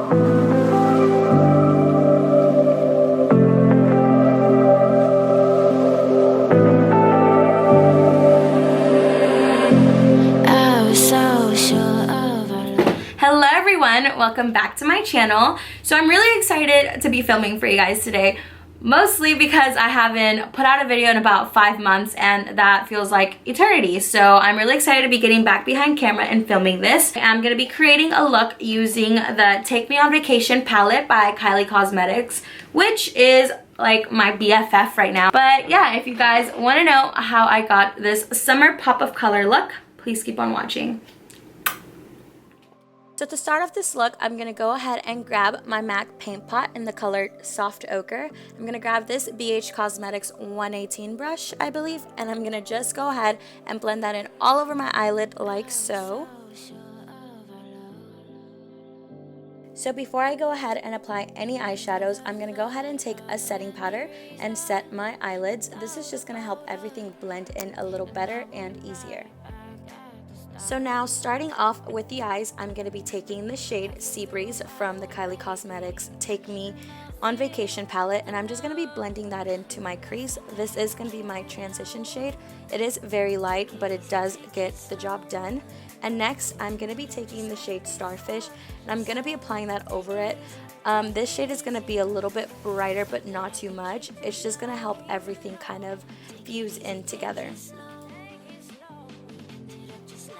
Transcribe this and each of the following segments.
Hello everyone, welcome back to my channel. So I'm really excited to be filming for you guys today, mostly because I haven't put out a video in about 5 months and that feels like eternity. So I'm really excited to be getting back behind camera and filming this. I'm going to be creating a look using the Take Me on Vacation palette by Kylie Cosmetics, which is like my BFF right now. But yeah, if you guys want to know how I got this summer pop of color look, please keep on watching. So to start off this look, I'm going to go ahead and grab my MAC paint pot in the color Soft Ochre. I'm going to grab this BH Cosmetics 118 brush, I believe, and I'm going to just go ahead and blend that in all over my eyelid like so. So before I go ahead and apply any eyeshadows, I'm going to go ahead and take a setting powder and set my eyelids. This is just going to help everything blend in a little better and easier. So now, starting off with the eyes, I'm going to be taking the shade Sea Breeze from the Kylie Cosmetics Take Me on Vacation palette, and I'm just going to be blending that into my crease. This is going to be my transition shade. It is very light, but it does get the job done. And next, I'm going to be taking the shade Starfish, and I'm going to be applying that over it. This shade is going to be a little bit brighter, but not too much. It's just going to help everything kind of fuse in together.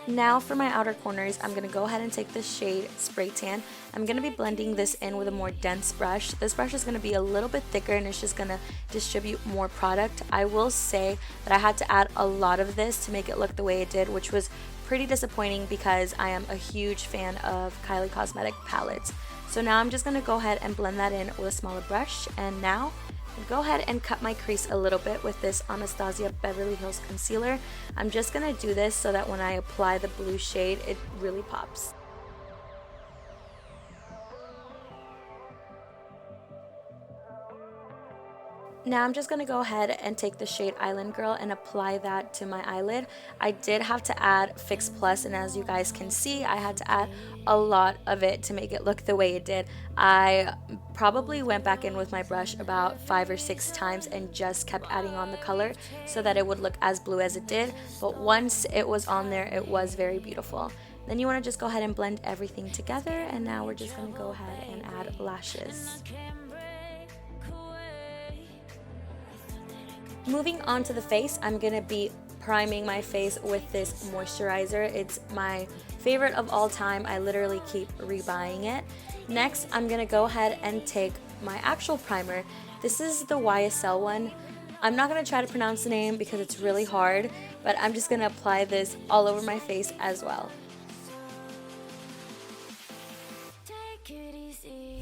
Now for my outer corners, I'm going to go ahead and take the shade Spray Tan. I'm going to be blending this in with a more dense brush. This brush is going to be a little bit thicker and it's just going to distribute more product. I will say that I had to add a lot of this to make it look the way it did, which was pretty disappointing because I am a huge fan of Kylie Cosmetic palettes. So now I'm just going to go ahead and blend that in with a smaller brush, and now go ahead and cut my crease a little bit with this Anastasia Beverly Hills concealer. I'm just going to do this so that when I apply the blue shade, it really pops. Now I'm just going to go ahead and take the shade Island Girl and apply that to my eyelid. I did have to add Fix Plus, and as you guys can see, I had to add a lot of it to make it look the way it did. I probably went back in with my brush about 5 or 6 times and just kept adding on the color so that it would look as blue as it did. But once it was on there, it was very beautiful. Then you want to just go ahead and blend everything together, and now we're just going to go ahead and add lashes. Moving on to the face, I'm going to be priming my face with this moisturizer. It's my favorite of all time. I literally keep rebuying it. Next, I'm going to go ahead and take my actual primer. This is the YSL one. I'm not going to try to pronounce the name because it's really hard, but I'm just going to apply this all over my face as well.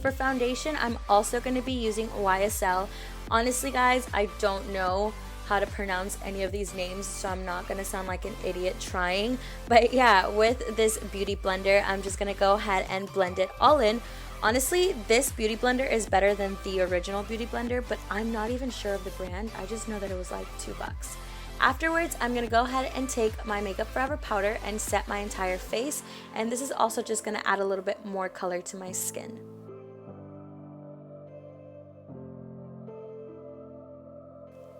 For foundation, I'm also going to be using YSL. Honestly, guys, I don't know how to pronounce any of these names, so I'm not going to sound like an idiot trying. But yeah, with this beauty blender, I'm just going to go ahead and blend it all in. Honestly, this beauty blender is better than the original beauty blender, but I'm not even sure of the brand. I just know that it was like $2. Afterwards, I'm going to go ahead and take my Makeup Forever powder and set my entire face, and this is also just going to add a little bit more color to my skin.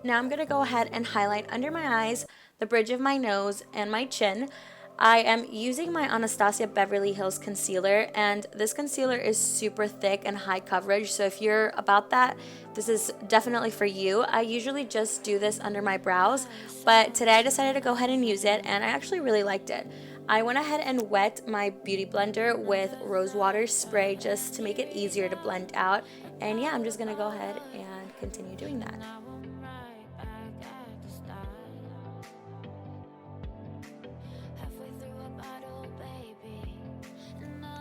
Now I'm going to go ahead and highlight under my eyes, the bridge of my nose, and my chin. I am using my Anastasia Beverly Hills concealer, and this concealer is super thick and high coverage, so if you're about that, this is definitely for you. I usually just do this under my brows, but today I decided to go ahead and use it, and I actually really liked it. I went ahead and wet my beauty blender with rose water spray just to make it easier to blend out, and yeah, I'm just going to go ahead and continue doing that.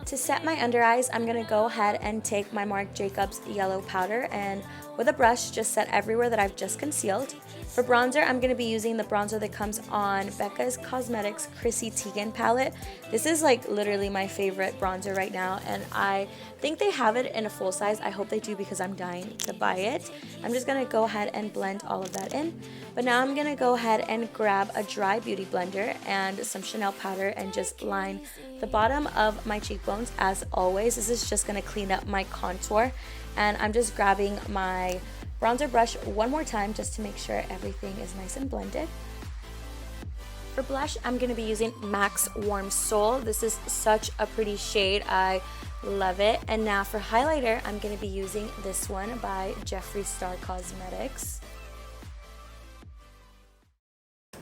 To set my under eyes, I'm going to go ahead and take my Marc Jacobs yellow powder and with a brush just set everywhere that I've just concealed. For bronzer, I'm going to be using the bronzer that comes on Becca's Cosmetics Chrissy Teigen palette. This is like literally my favorite bronzer right now, and I think they have it in a full size. I hope they do because I'm dying to buy it. I'm just going to go ahead and blend all of that in. But now I'm going to go ahead and grab a dry beauty blender and some Chanel powder and just line the bottom of my cheekbones as always. This is just going to clean up my contour, and I'm just grabbing my bronzer brush one more time just to make sure everything is nice and blended. For blush, I'm going to be using MAC's Warm Soul. This is such a pretty shade. I love it. And now for highlighter, I'm going to be using this one by Jeffree Star Cosmetics.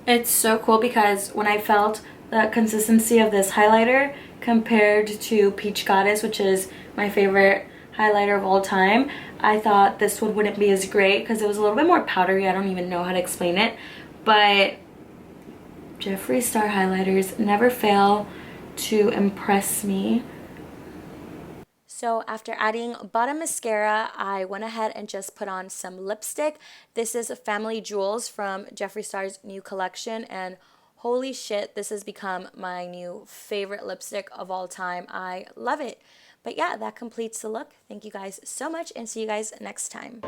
It's so cool because when I felt the consistency of this highlighter compared to Peach Goddess, which is my favorite highlighter of all time, I thought this one wouldn't be as great because it was a little bit more powdery. I don't even know how to explain it, but Jeffree Star highlighters never fail to impress me. So after adding bottom mascara, I went ahead and just put on some lipstick. This is Family Jewels from Jeffree Star's new collection, and holy shit, this has become my new favorite lipstick of all time. I love it. But yeah, that completes the look. Thank you guys so much, and see you guys next time.